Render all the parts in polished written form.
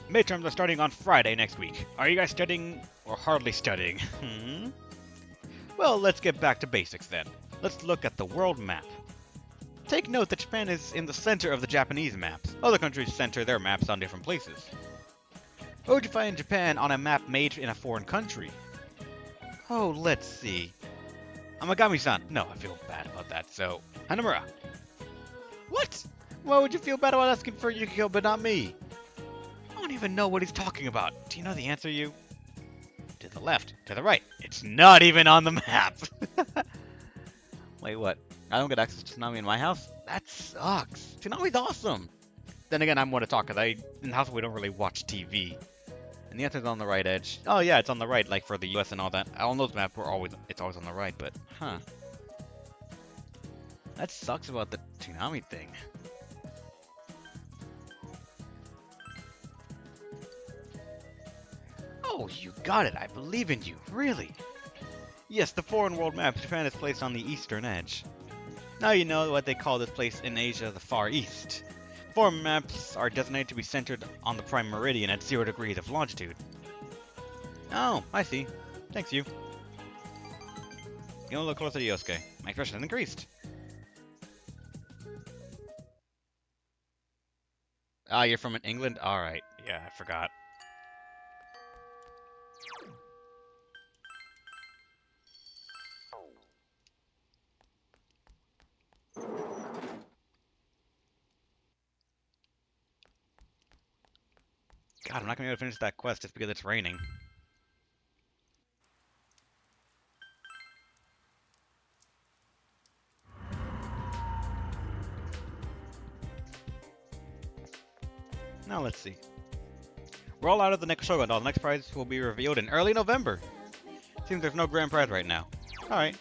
Midterms are starting on Friday next week. Are you guys studying or hardly studying? Well, let's get back to basics then. Let's look at the world map. Take note that Japan is in the center of the Japanese maps. Other countries center their maps on different places. Where would you find Japan on a map made in a foreign country? Oh, let's see. Amagami-san. No, I feel bad about that, so... Hanamura. What? Why would you feel bad about asking for Yukiko but not me? I don't even know what he's talking about. Do you know the answer, you? To the left. To the right. It's not even on the map. Wait, what? I don't get access to Tsunami in my house? That sucks. Tsunami's awesome. Then again, I'm one to talk, because in the house we don't really watch TV. And the answer's on the right edge. Oh yeah, it's on the right, like for the US and all that. On those maps, it's always on the right, but, huh. That sucks about the Tsunami thing. Oh, you got it. I believe in you. Really? Yes, the foreign world map. Japan is placed on the eastern edge. Now you know what they call this place in Asia, the Far East. Foreign maps are designated to be centered on the prime meridian at 0 degrees of longitude. Oh, I see. Thanks, you. You look closer to Yosuke. My expression has increased. Ah, you're from England? Alright. Yeah, I forgot. God, I'm not gonna be able to finish that quest just because it's raining. Now let's see. We're all out of the next Shogun doll. The next prize will be revealed in early November. Seems there's no grand prize right now. Alright.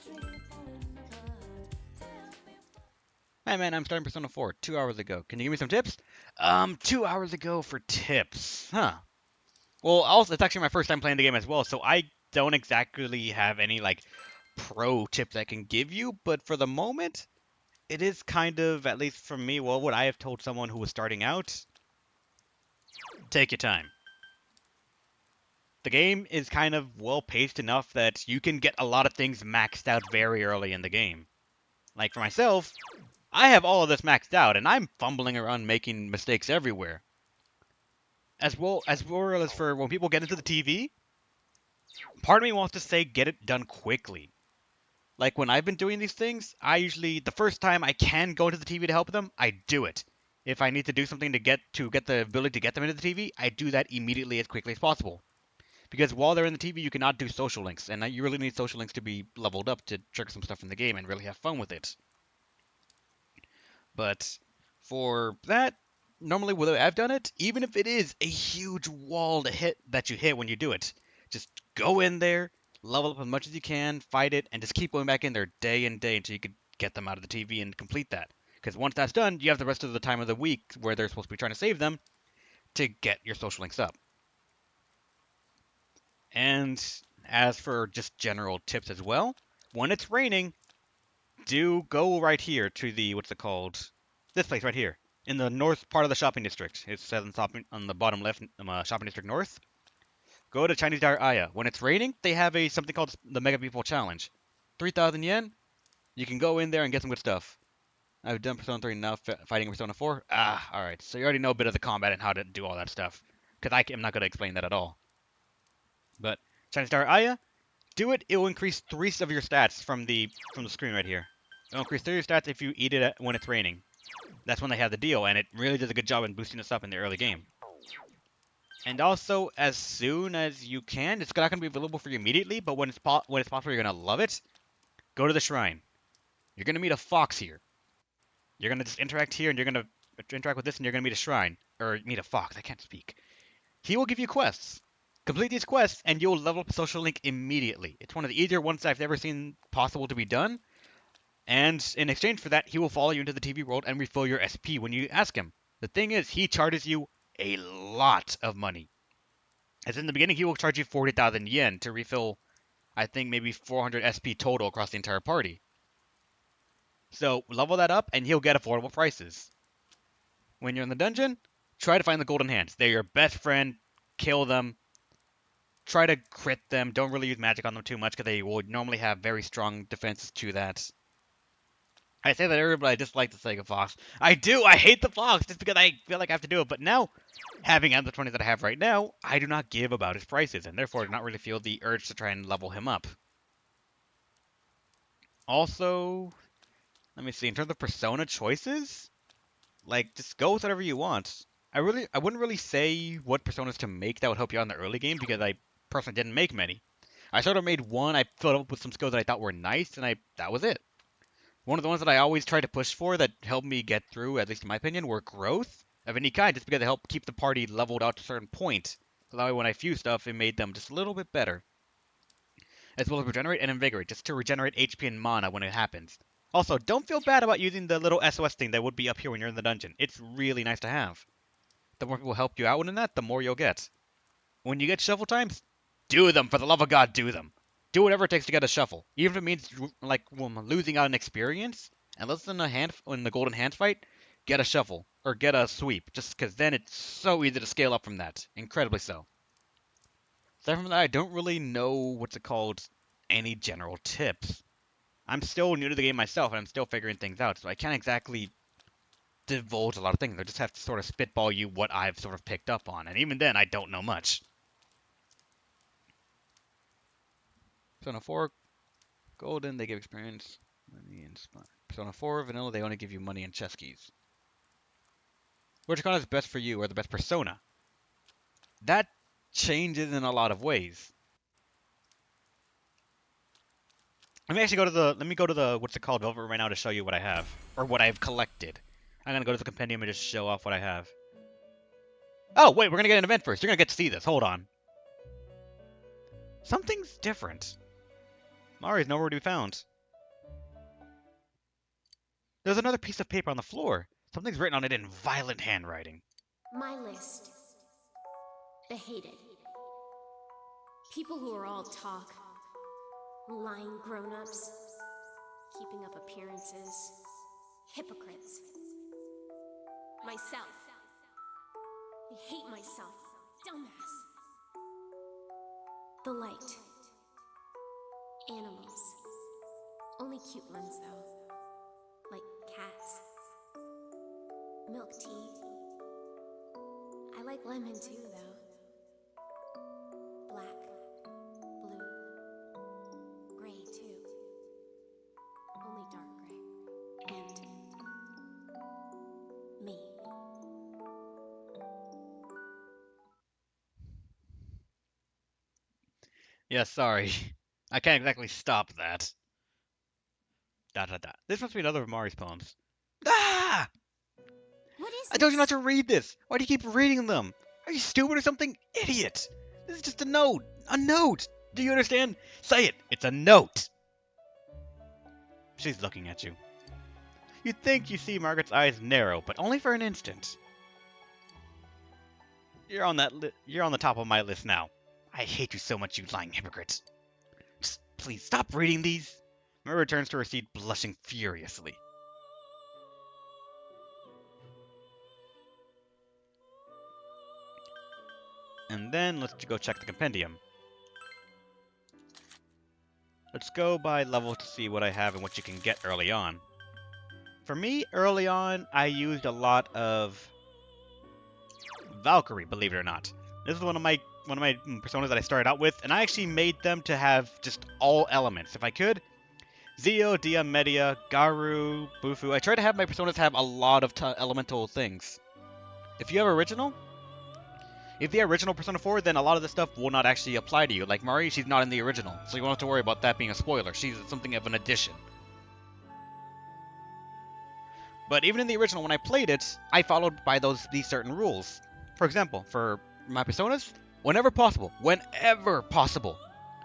Hey man, I'm starting Persona 4 2 hours ago. Can you give me some tips? 2 hours ago for tips. Huh. Well, also, it's actually my first time playing the game as well, so I don't exactly have any, like, pro tips I can give you, but for the moment, it is kind of, at least for me, well, what I have told someone who was starting out, take your time. The game is kind of well-paced enough that you can get a lot of things maxed out very early in the game. Like, for myself, I have all of this maxed out, and I'm fumbling around making mistakes everywhere. As well as for when people get into the TV, part of me wants to say get it done quickly. Like when I've been doing these things, I usually the first time I can go to the TV to help them, I do it. If I need to do something to get the ability to get them into the TV, I do that immediately as quickly as possible. Because while they're in the TV, you cannot do social links, and you really need social links to be leveled up to trigger some stuff in the game and really have fun with it. But for that, normally the way I've done it, even if it is a huge wall to hit that you hit when you do it, just go in there, level up as much as you can, fight it, and just keep going back in there day and day until you can get them out of the TV and complete that. Because once that's done, you have the rest of the time of the week where they're supposed to be trying to save them to get your social links up. And as for just general tips as well, when it's raining, do go right here to the, what's it called? This place right here. In the north part of the shopping district. It says on the bottom left, shopping district north. Go to Chinese Diary Aya. When it's raining, they have something called the Mega People Challenge. 3,000 yen. You can go in there and get some good stuff. I've done Persona 3 now, fighting Persona 4. Ah, alright. So you already know a bit of the combat and how to do all that stuff. Because I'm not going to explain that at all. But Chinese Diary Aya, do it. It will increase 3 of your stats from the screen right here. It'll increase 3 of your stats if you eat it when it's raining. That's when they have the deal, and it really does a good job in boosting us up in the early game. And also, as soon as you can, it's not going to be available for you immediately, but when it's possible, you're going to love it. Go to the shrine. You're going to meet a fox here. You're going to just interact here, and you're going to interact with this, and you're going to meet a shrine. Or meet a fox. I can't speak. He will give you quests. Complete these quests, and you'll level up a social link immediately. It's one of the easier ones I've ever seen possible to be done. And in exchange for that, he will follow you into the TV world and refill your SP when you ask him. The thing is, he charges you a lot of money. As in the beginning, he will charge you 40,000 yen to refill, I think, maybe 400 SP total across the entire party. So level that up, and he'll get affordable prices. When you're in the dungeon, try to find the golden hands. They're your best friend. Kill them. Try to crit them. Don't really use magic on them too much because they will normally have very strong defenses to that. I say that earlier, but I dislike the Sega Fox. I do. I hate the Fox just because I feel like I have to do it. But now, having the 20 that I have right now, I do not give about his prices, and therefore do not really feel the urge to try and level him up. Also, let me see. In terms of persona choices, like just go with whatever you want. I wouldn't really say what personas to make that would help you out in the early game because I personally didn't make many. I sort of made one. I filled up with some skills that I thought were nice, and that was it. One of the ones that I always tried to push for that helped me get through, at least in my opinion, were growth of any kind, just because they help keep the party leveled out to a certain point. So that way when I fused stuff, it made them just a little bit better. As well as regenerate and invigorate, just to regenerate HP and mana when it happens. Also, don't feel bad about using the little SOS thing that would be up here when you're in the dungeon. It's really nice to have. The more people help you out in that, the more you'll get. When you get shuffle times, do them. For the love of God, do them. Do whatever it takes to get a shuffle. Even if it means like losing out on experience. Unless in the golden hand fight, get a shuffle. Or get a sweep. Just because then it's so easy to scale up from that. Incredibly so. Aside from that, I don't really know any general tips. I'm still new to the game myself, and I'm still figuring things out, so I can't exactly divulge a lot of things. I just have to sort of spitball you what I've sort of picked up on, and even then, I don't know much. Persona 4, Golden, they give experience, money, and spot. Persona 4, Vanilla, they only give you money and chess keys. Which kind is best for you, or the best persona? That changes in a lot of ways. Let me go to the, what's it called, Velvet right now to show you what I have. Or what I've collected. I'm gonna go to the compendium and just show off what I have. Oh, wait, we're gonna get an event first. You're gonna get to see this. Hold on. Something's different. Mari's nowhere to be found. There's another piece of paper on the floor. Something's written on it in violent handwriting. My list. The hated. People who are all talk. Lying grown-ups. Keeping up appearances. Hypocrites. Myself. I hate myself. Dumbass. The light. Animals. Only cute ones, though. Like cats. Milk tea. I like lemon too, though. Black. Blue. Gray too. Only dark gray. And me. Yeah, sorry. I can't exactly stop that. Da da da. This must be another of Mari's poems. Ah! What is I told you not this? to read this. Why do you keep reading them? Are you stupid or something? Idiot! This is just a note. A note! Do you understand? Say it. It's a note. She's looking at you. You think you see Margaret's eyes narrow, but only for an instant. You're on the top of my list now. I hate you so much, you lying hypocrites. Just please stop reading these. Mary returns to her seat, blushing furiously. And then let's go check the compendium. Let's go by level to see what I have and what you can get early on. For me, early on, I used a lot of Valkyrie, believe it or not. This is one of my personas that I started out with, and I actually made them to have just all elements. If I could, Zio, Dia, Media, Garu, Bufu. I try to have my personas have a lot of elemental things. If you have original, if the original Persona 4, then a lot of this stuff will not actually apply to you. Like Mari, she's not in the original, so you won't have to worry about that being a spoiler. She's something of an addition. But even in the original, when I played it, I followed by these certain rules. For example, for my personas, whenever possible,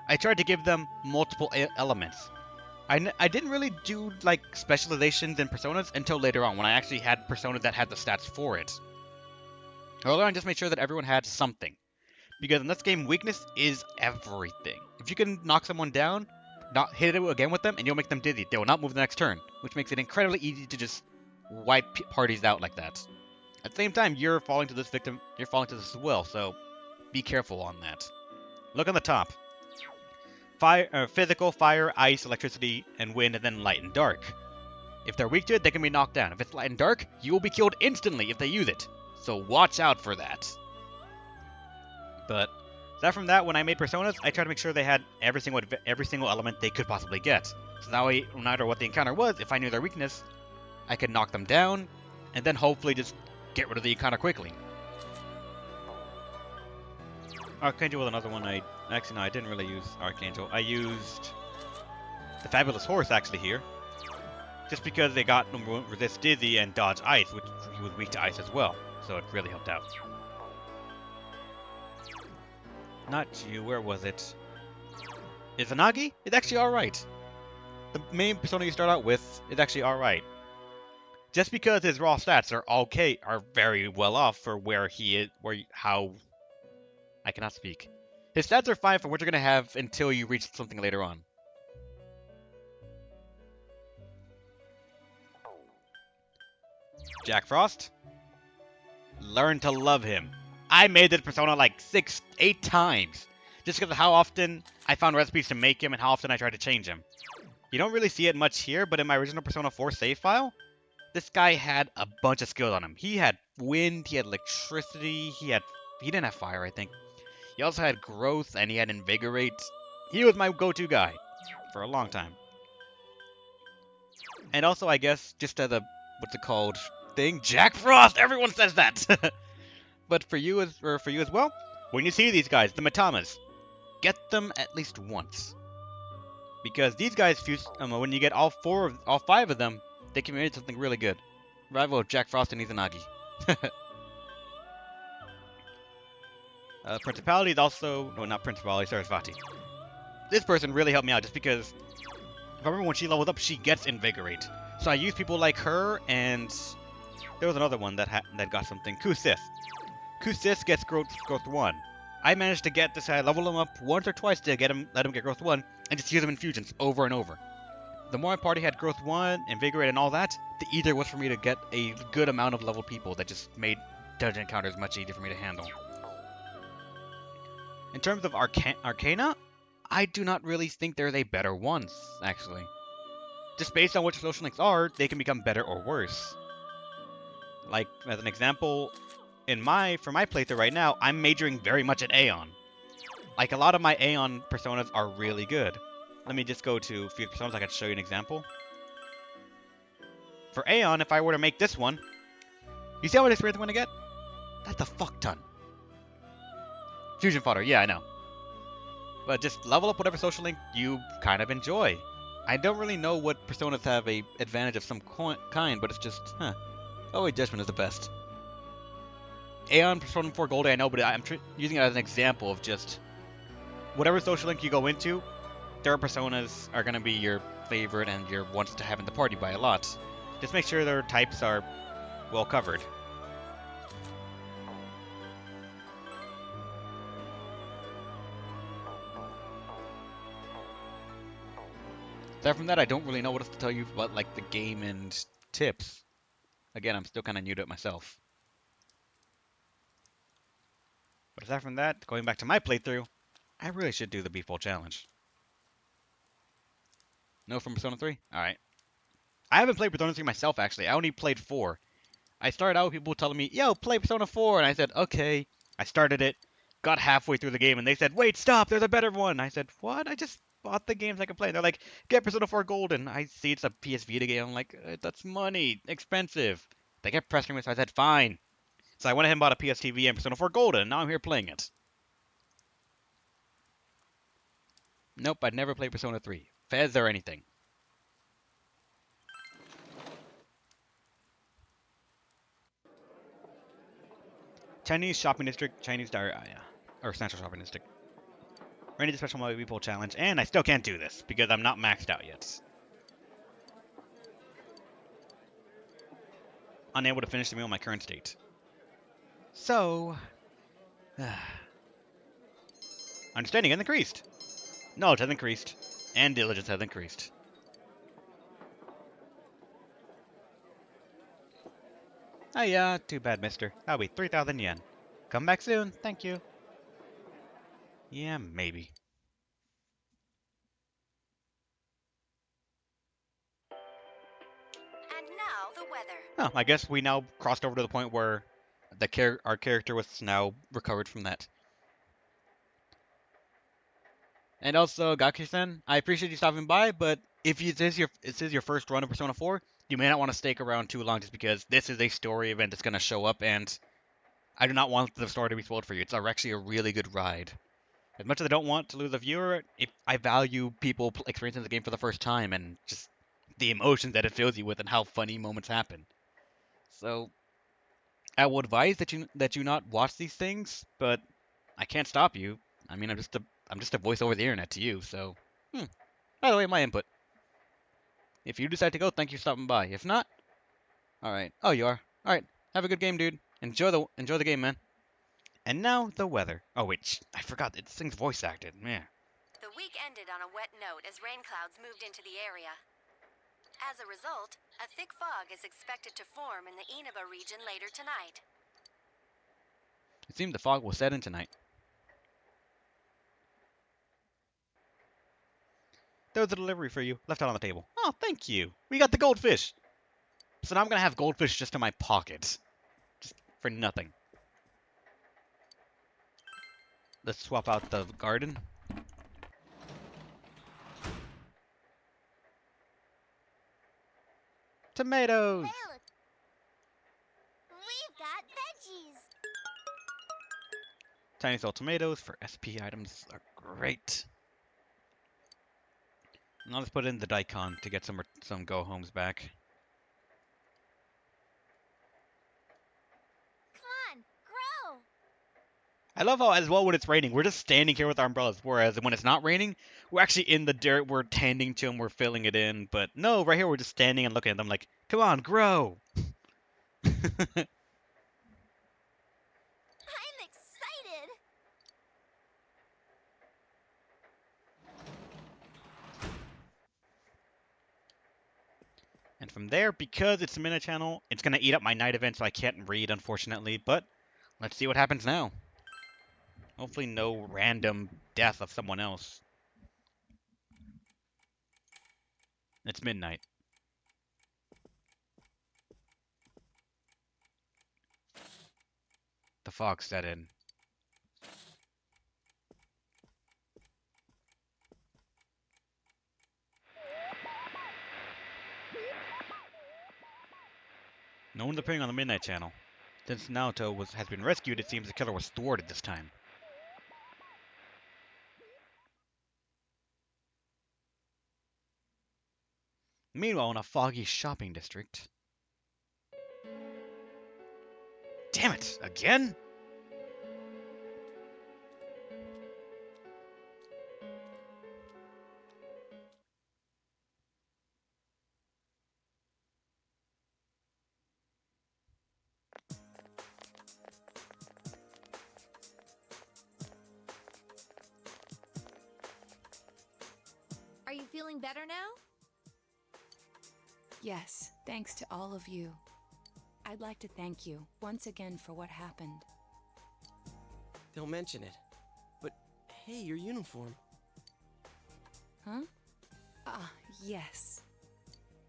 I tried to give them multiple elements. I didn't really do like specializations in personas until later on, when I actually had personas that had the stats for it. Earlier on, just made sure that everyone had something. Because in this game, weakness is everything. If you can knock someone down, not hit it again with them, and you'll make them dizzy. They will not move the next turn, which makes it incredibly easy to just wipe parties out like that. At the same time, you're falling to this victim. You're falling to this as well. So be careful on that. Look on the top. Fire, physical, fire, ice, electricity, and wind, and then light and dark. If they're weak to it, they can be knocked down. If it's light and dark, you will be killed instantly if they use it. So watch out for that. But aside from that, when I made personas, I tried to make sure they had every single element they could possibly get. So that way, no matter what the encounter was, if I knew their weakness, I could knock them down, and then hopefully just get rid of the encounter quickly. Archangel was another one actually, no, I didn't really use Archangel. I used the Fabulous Horse, actually, here. Just because they got resist Dizzy and dodge ice, which he was weak to ice as well. So it really helped out. Not you, where was it? Izanagi? It's actually alright. The main persona you start out with is actually alright. Just because his raw stats are okay, are very well off for where he is, how... I cannot speak. His stats are fine for what you're going to have until you reach something later on. Jack Frost? Learn to love him. I made this persona like 6, 8 times. Just because of how often I found recipes to make him and how often I tried to change him. You don't really see it much here, but in my original Persona 4 save file, this guy had a bunch of skills on him. He had wind, he had electricity, he didn't have fire, I think. He also had growth, and he had invigorate. He was my go-to guy for a long time. And also, I guess, just as a, what's it called, thing, Jack Frost! Everyone says that! But for you as well, when you see these guys, the Matamas, get them at least once. Because these guys, when you get all 5 of them, they can make something really good. Rival of Jack Frost and Izanagi. Principality is also... No, not Principality, Sarasvati. This person really helped me out just because... If I remember when she levels up, she gets Invigorate. So I use people like her, and... There was another one that got something. Kusith. Kusith gets growth 1. I managed to get this guy, level him up once or twice to let him get growth 1, and just use him in fusions over and over. The more my party had growth 1, invigorate, and all that, the easier it was for me to get a good amount of level people that just made dungeon encounters much easier for me to handle. In terms of Arcana, I do not really think there's a better one, actually. Just based on what your social links are, they can become better or worse. Like, as an example, for my playthrough right now, I'm majoring very much at Aeon. Like, a lot of my Aeon personas are really good. Let me just go to a few personas I can show you an example. For Aeon, if I were to make this one, you see how much experience I'm going to get? That's a fuck ton. Fusion fodder, yeah, I know. But just level up whatever social link you kind of enjoy. I don't really know what personas have a advantage of some kind, but it's just, Oh wait, Judgment is the best. Aeon Persona 4 Gold, I know, but I'm using it as an example of just whatever social link you go into, their personas are going to be your favorite and your ones to have in the party by a lot. Just make sure their types are well covered. Aside from that, I don't really know what else to tell you about like the game and tips. Again, I'm still kind of new to it myself. But aside from that, going back to my playthrough, I really should do the Beef Bowl Challenge. No from Persona 3? Alright. I haven't played Persona 3 myself, actually. I only played 4. I started out with people telling me, yo, play Persona 4, and I said, okay. I started it, got halfway through the game, and they said, wait, stop, there's a better one. I said, what? I just bought the games I can play. And they're like, get Persona 4 Golden. I see it's a PS Vita game. I'm like, that's money, expensive. They kept pressing me, so I said, fine. So I went ahead and bought a PS TV and Persona 4 Golden, and now I'm here playing it. Nope, I'd never played Persona 3. Fez or anything. Chinese Shopping District, Chinese Diary, or Central Shopping District. Ready to special my Weeple challenge, and I still can't do this because I'm not maxed out yet. Unable to finish the meal in my current state. So, understanding has increased. Knowledge has increased, and diligence has increased. Oh yeah, too bad, mister. That'll be 3,000 yen. Come back soon, thank you. Yeah, maybe. And now the weather. Oh, I guess we now crossed over to the point where our character was now recovered from that. And also, Gaku-san, I appreciate you stopping by, but if you, this is your first run of Persona 4, you may not want to stick around too long just because this is a story event that's going to show up, and I do not want the story to be spoiled for you. It's actually a really good ride. As much as I don't want to lose a viewer, if I value people experiencing the game for the first time and just the emotions that it fills you with and how funny moments happen. So I will advise that you not watch these things, but I can't stop you. I mean, I'm just a voice over the internet to you. So, by the way, my input. If you decide to go, thank you for stopping by. If not, all right. Oh, you are. All right. Have a good game, dude. Enjoy the game, man. And now the weather. Oh wait, I forgot. This thing's voice acted. Man. The week ended on a wet note as rain clouds moved into the area. As a result, a thick fog is expected to form in the Inaba region later tonight. It seemed the fog will set in tonight. There was a delivery for you, left out on the table. Oh, thank you. We got the goldfish. So now I'm gonna have goldfish just in my pocket, just for nothing. Let's swap out the garden. Tomatoes. Hey, look. We've got veggies. Tiny soul tomatoes for SP items are great. Now let's put in the daikon to get some go homes back. Come on, grow. I love how, as well, when it's raining, we're just standing here with our umbrellas. Whereas when it's not raining, we're actually in the dirt, we're tending to them, we're filling it in. But no, right here, we're just standing and looking at them like, come on, grow. I'm excited. And from there, because it's a minute channel, it's going to eat up my night event, so I can't read, unfortunately. But let's see what happens now. Hopefully no random death of someone else. It's midnight. The fog set in. No one's appearing on the midnight channel. Since Naoto has been rescued, it seems the killer was thwarted this time. Meanwhile, in a foggy shopping district. Damn it! Again? Are you feeling better now? Yes, thanks to all of you. I'd like to thank you once again for what happened. Don't mention it. But hey, your uniform. Huh? Ah, yes.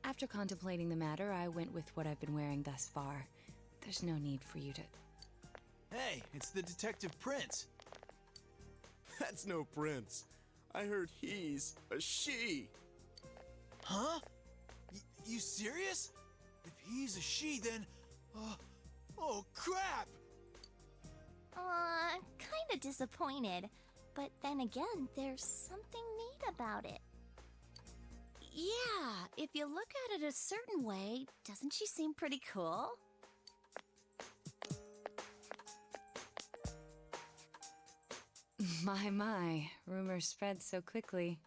After contemplating the matter, I went with what I've been wearing thus far. There's no need for you to... Hey, it's the Detective Prince. That's no prince. I heard he's a she. Huh? You serious? If he's a she, then... oh, crap! Kinda disappointed. But then again, there's something neat about it. Yeah, if you look at it a certain way, doesn't she seem pretty cool? My, rumors spread so quickly.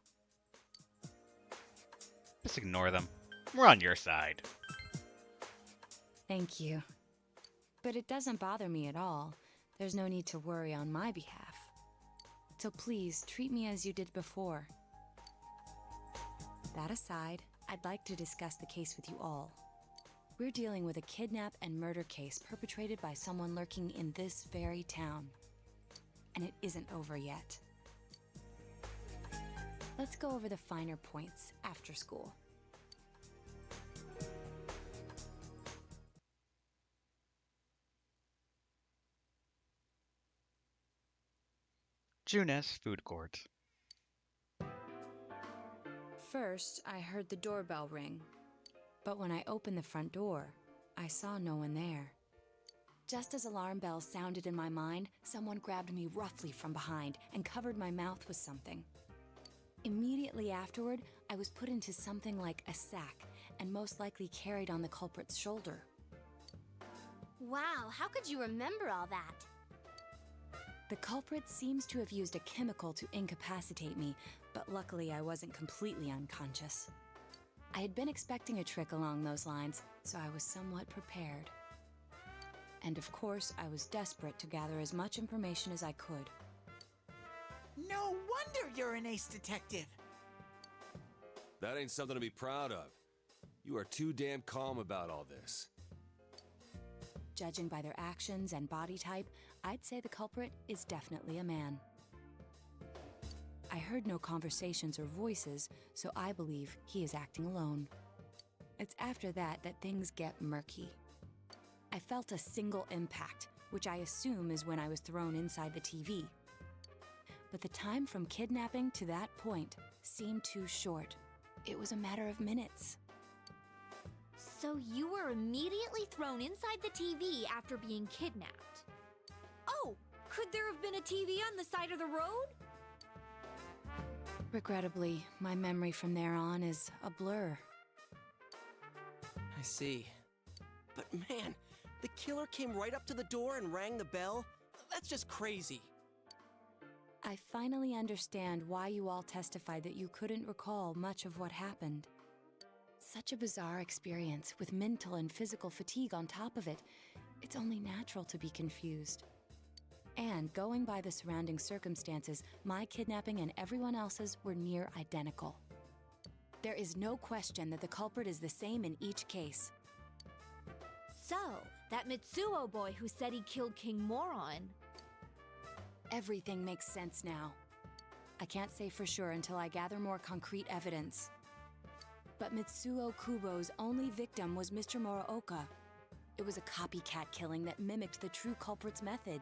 Just ignore them. We're on your side. Thank you. But it doesn't bother me at all. There's no need to worry on my behalf. So please, treat me as you did before. That aside, I'd like to discuss the case with you all. We're dealing with a kidnap and murder case perpetrated by someone lurking in this very town. And it isn't over yet. Let's go over the finer points after school. Junes Food Court. First, I heard the doorbell ring. But when I opened the front door, I saw no one there. Just as alarm bells sounded in my mind, someone grabbed me roughly from behind and covered my mouth with something. Immediately afterward, I was put into something like a sack and most likely carried on the culprit's shoulder. Wow, how could you remember all that? The culprit seems to have used a chemical to incapacitate me, but luckily I wasn't completely unconscious. I had been expecting a trick along those lines, so I was somewhat prepared. And of course, I was desperate to gather as much information as I could. No wonder you're an ace detective. That ain't something to be proud of. You are too damn calm about all this. Judging by their actions and body type, I'd say the culprit is definitely a man. I heard no conversations or voices, so I believe he is acting alone. It's after that that things get murky. I felt a single impact, which I assume is when I was thrown inside the TV. But the time from kidnapping to that point seemed too short. It was a matter of minutes. So you were immediately thrown inside the TV after being kidnapped. Oh, could there have been a TV on the side of the road? Regrettably, my memory from there on is a blur. I see. But man, the killer came right up to the door and rang the bell? That's just crazy. I finally understand why you all testified that you couldn't recall much of what happened. Such a bizarre experience, with mental and physical fatigue on top of it. It's only natural to be confused. And going by the surrounding circumstances, my kidnapping and everyone else's were near identical. There is no question that the culprit is the same in each case. So, that Mitsuo boy who said he killed King Moron. Everything makes sense now. I can't say for sure until I gather more concrete evidence. But Mitsuo Kubo's only victim was Mr. Muraoka. It was a copycat killing that mimicked the true culprit's method.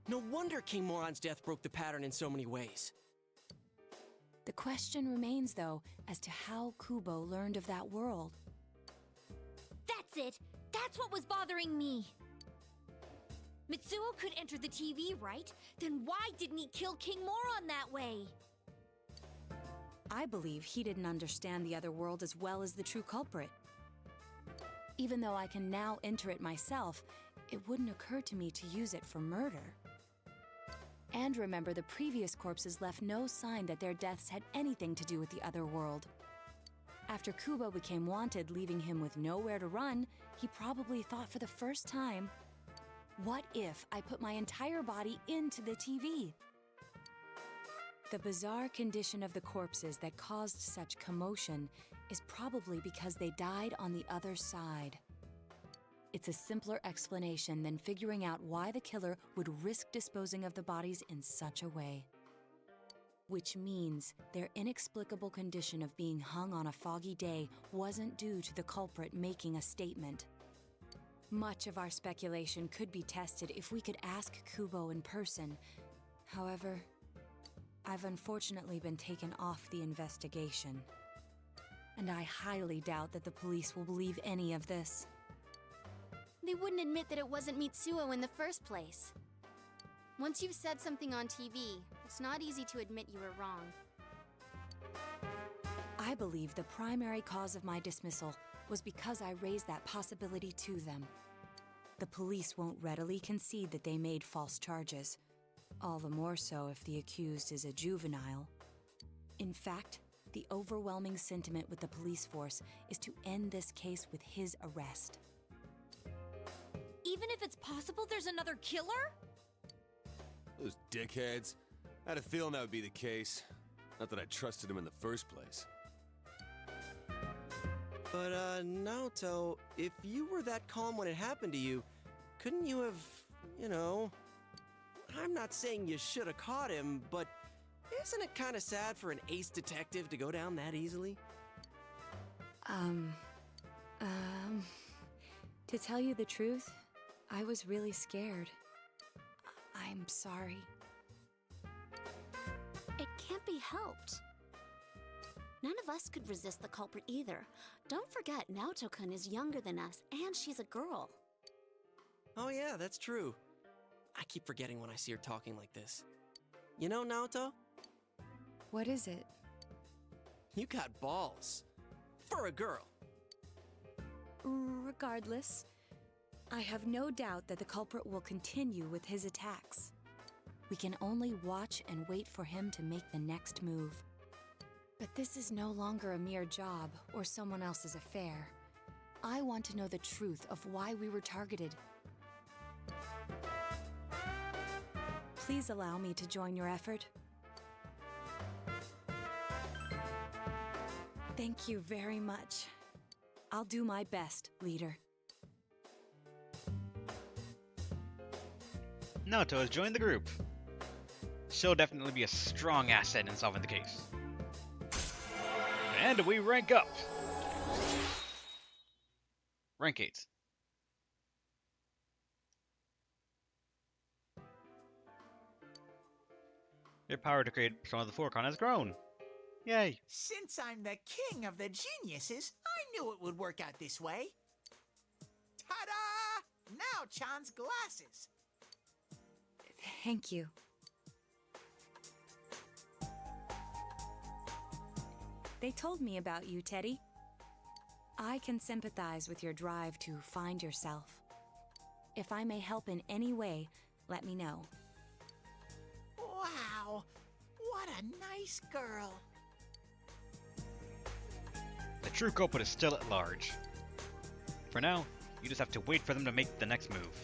No wonder King Moron's death broke the pattern in so many ways. The question remains, though, as to how Kubo learned of that world. That's it! That's what was bothering me! Mitsuo could enter the TV, right? Then why didn't he kill King Moron that way? I believe he didn't understand the other world as well as the true culprit. Even though I can now enter it myself, it wouldn't occur to me to use it for murder. And remember, the previous corpses left no sign that their deaths had anything to do with the other world. After Kubo became wanted, leaving him with nowhere to run, he probably thought for the first time, what if I put my entire body into the TV? The bizarre condition of the corpses that caused such commotion is probably because they died on the other side. It's a simpler explanation than figuring out why the killer would risk disposing of the bodies in such a way. Which means their inexplicable condition of being hung on a foggy day wasn't due to the culprit making a statement. Much of our speculation could be tested if we could ask Kubo in person. However, I've unfortunately been taken off the investigation. And I highly doubt that the police will believe any of this. They wouldn't admit that it wasn't Mitsuo in the first place. Once you've said something on TV, it's not easy to admit you were wrong. I believe the primary cause of my dismissal was because I raised that possibility to them. The police won't readily concede that they made false charges, all the more so if the accused is a juvenile. In fact, the overwhelming sentiment with the police force is to end this case with his arrest. Even if it's possible there's another killer? Those dickheads. I had a feeling that would be the case. Not that I trusted him in the first place. But, Naoto, if you were that calm when it happened to you, couldn't you have, you know... I'm not saying you should have caught him, but isn't it kind of sad for an ace detective to go down that easily? To tell you the truth, I was really scared. I'm sorry. It can't be helped. None of us could resist the culprit either. Don't forget, Naoto-kun is younger than us, and she's a girl. Oh yeah, that's true. I keep forgetting when I see her talking like this. You know, Naoto? What is it? You got balls. For a girl. Regardless, I have no doubt that the culprit will continue with his attacks. We can only watch and wait for him to make the next move. But this is no longer a mere job or someone else's affair. I want to know the truth of why we were targeted. Please allow me to join your effort. Thank you very much. I'll do my best, leader. Naoto has joined the group. She'll definitely be a strong asset in solving the case. And we rank up. Rank 8. Your power to create Persona of the Forecon has grown. Yay. Since I'm the king of the geniuses, I knew it would work out this way. Ta-da! Now Chan's glasses. Thank you. They told me about you, Teddy. I can sympathize with your drive to find yourself. If I may help in any way, let me know. Wow, what a nice girl. The true culprit is still at large. For now, you just have to wait for them to make the next move.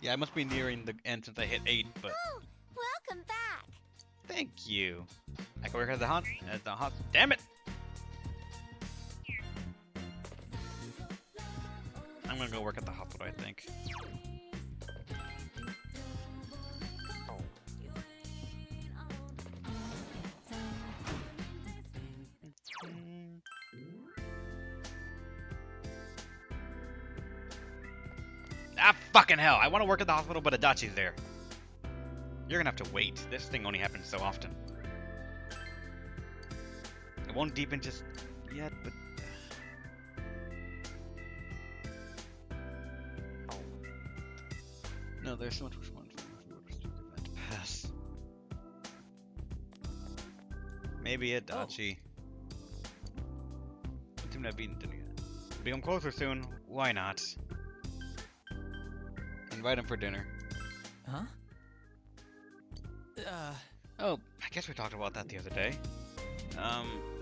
Yeah, I must be nearing the end since I hit 8, but... Oh, welcome back. Thank you. I can work at the damn it! I'm gonna go work at the hospital, I think. Ah, fucking hell! I want to work at the hospital, but Adachi's there. You're gonna have to wait. This thing only happens so often. It won't deepen just yet, but... No, there's so much fun to pass. Maybe Adachi. What team have beaten yet? Become closer soon. Why not? Invite him for dinner. Huh? Oh, I guess we talked about that the other day.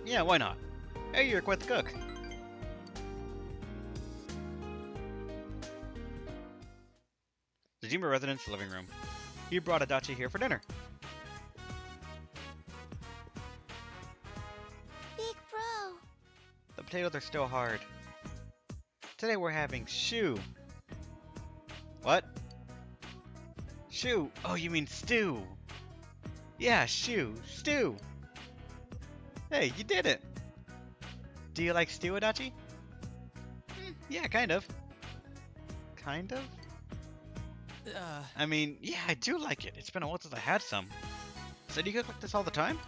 Yeah, why not? Hey, you're quite the cook. Dejima residence living room. You brought Adachi here for dinner. Big bro. The potatoes are still hard. Today we're having shu. What? Shu. Oh, you mean stew. Yeah, shu. Stew. Hey, you did it. Do you like stew, Adachi? Yeah, kind of. Kind of? I mean, yeah, I do like it. It's been a while since I had some. So do you cook like this all the time?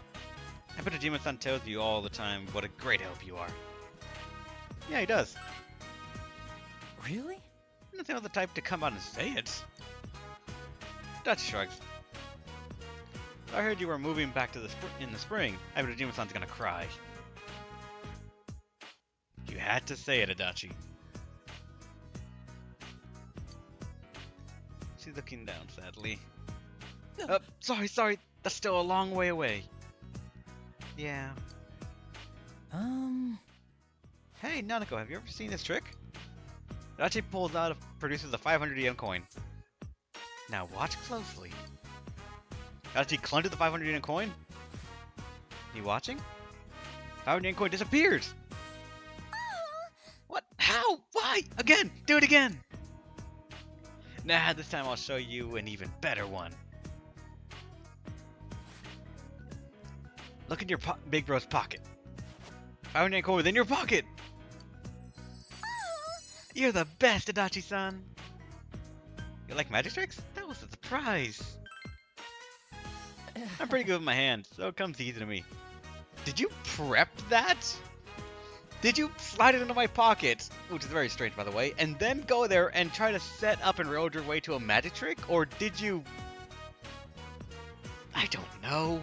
I bet Dejima-san tells you all the time what a great help you are. Yeah, he does. Really? Not the other type to come out and say it. Dutch shrugs. I heard you were moving back to in the spring. I bet Dejima-san's gonna cry. You had to say it, Adachi. She's looking down sadly. Sorry. That's still a long way away. Yeah. Hey, Nanako, have you ever seen this trick? Adachi produces a 500 yen coin. Now watch closely. Adachi clung to the 500 yen coin. You watching? 500 yen coin disappears. What? How? Why? Again! Do it again! Nah, this time I'll show you an even better one. Look in your big bro's pocket. 500 yen coin within your pocket! You're the best, Adachi-san! You like magic tricks? That was a surprise! I'm pretty good with my hands, so it comes easy to me. Did you prep that? Did you slide it into my pocket, which is very strange by the way, and then go there and try to set up and road your way to a magic trick? Or did you... I don't know.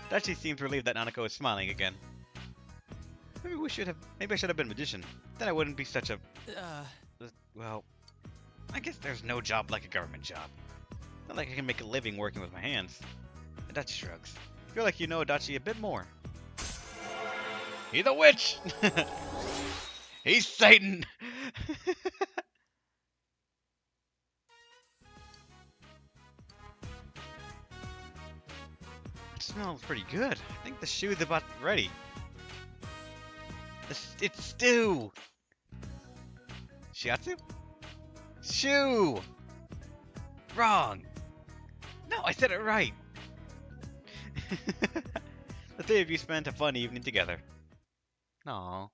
Adachi seems relieved that Nanako is smiling again. Maybe I should have been a magician. Then I wouldn't be such a... well, I guess there's no job like a government job. Not like I can make a living working with my hands. Adachi shrugs. I feel like you know Adachi a bit more. He's a witch! He's Satan! It smells pretty good. I think the shoe's about ready. It's stew! Shiatsu? Shoe! Wrong! No, I said it right! The three of you spent a fun evening together. Aww.